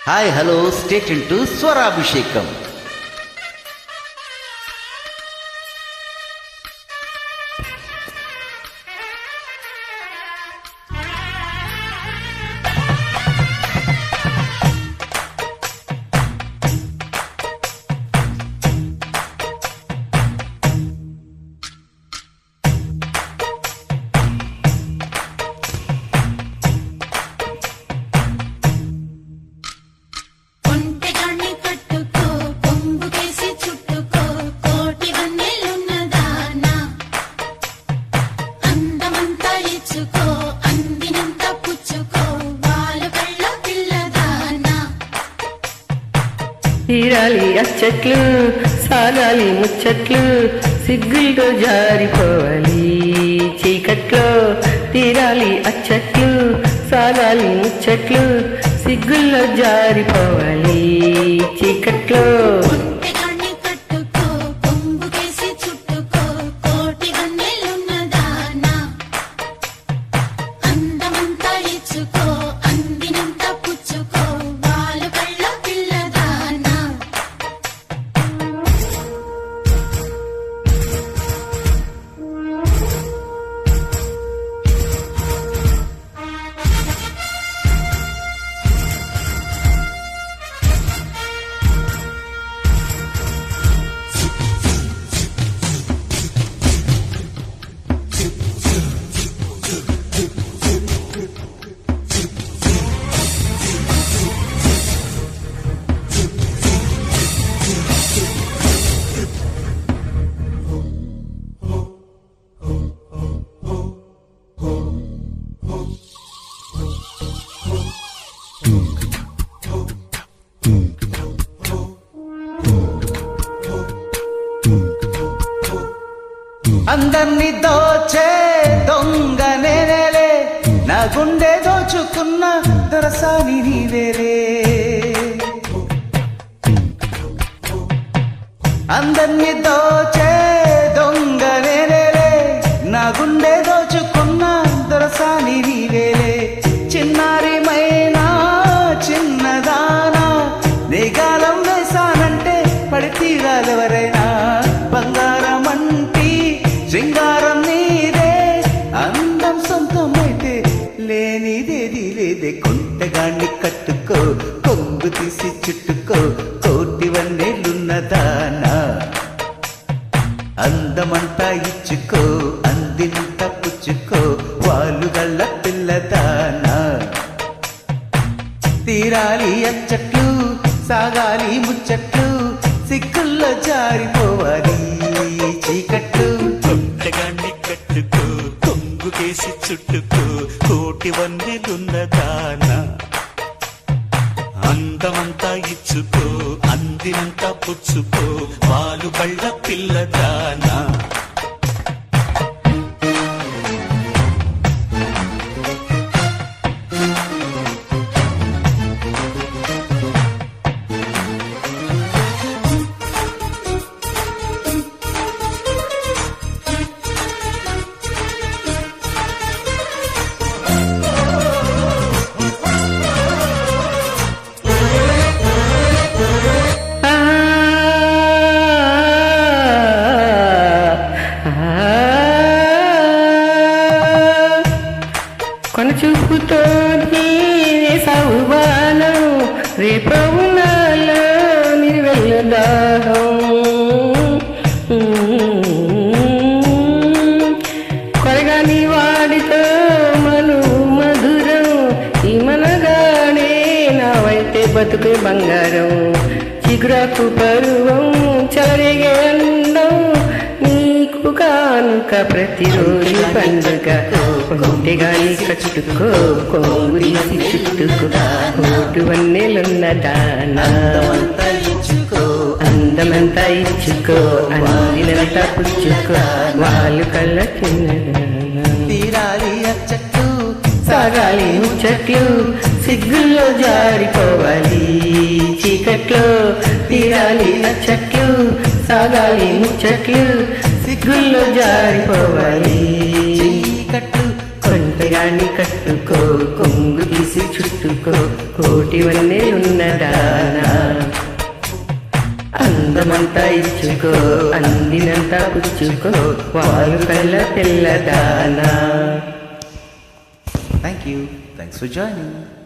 Hi hello స్టేట్ ఇంటూ స్వరాభిషేకం. తీరాలి అచ్చట్లు సాగాలి ముచ్చట్లు సిగ్గులతో జారిపోవాలి చీకట్లో. తీరాలి అచ్చట్లు సాగాలి ముచ్చట్లు సిగ్గుల్లో జారిపోవాలి చీకట్లో. అందర్ని దోచే దొంగ నేనేలే, నా గుండె దోచుకున్న దొరసాని నీవేలే. అందర్ని దోచే దొంగ నేనేలే, నా గుండె దోచుకున్న దొరసాని నీవేలే. చిన్నారి మైనా చిన్నదానా నిగాలం వేసానంటే పడి తీరాలెవరైనా. బంగారం అంటి శృంగారం నీదే, అందం సొంతమైతే లేనిదేది లేదే. కొంటగాన్ని కట్టుకో కొంగు తీసి చుట్టుకో కోటి వన్నెలున్నదానా. అందమంతా ఇచ్చుకో అందినంత పుచ్చుకో వాలుగల్ల పిల్లదానా. తీరాలి అచ్చట్లు సాగాలి ముచ్చట్లు సిక్కుల్లో జారిపోవాలి చీకట్లు. కొంటగాన్ని కట్టుకో కొంగు కేసి చుట్టుకో కోటి వన్నెలున్నదానా. అందమంతా ఇచ్చుకో అందినంత పుచ్చుకో వాలు బళ్ళ పిల్లదానా. కొనచూపుతో సౌబానం రేపవునాలో నిర్వెల్లదాహం. కొరగాని వాడితో మను మధురం ఈ మనగానే నావైతే బతుకు బంగారం. చిగురాకు పరువం చలరేగే అందం నీకు కానుక ప్రతిరోజు పండుగ. కొంటెగాని కట్టుకో కొంగు తీసి చుట్టుకో కోటు వన్నెలున్నదానా. అందమంతా ఇచ్చుకో అందినంత పుచ్చుకో వాళ్ళు కళ్ళ చిన్నదానా. తీరాలి అచ్చట్లు సాగాలి ముచ్చట్లు సిగ్గుల్లో జారిపోవాలి చీకట్లో. తీరాలి అచ్చట్లు సాగాలి ముచ్చట్లు సిగ్గుల్లో జారిపోవాలి చీకట్లు. కొంటగాని కట్టుకో కొంగు తీసి కేసి చుట్టుకో కోటి వన్నెలున్నదానా అందమంతా ఇచ్చుకో అందినంతా పుచ్చుకో వాలు కళ్ళ తెల్లదానా. Thank you. Thanks for joining.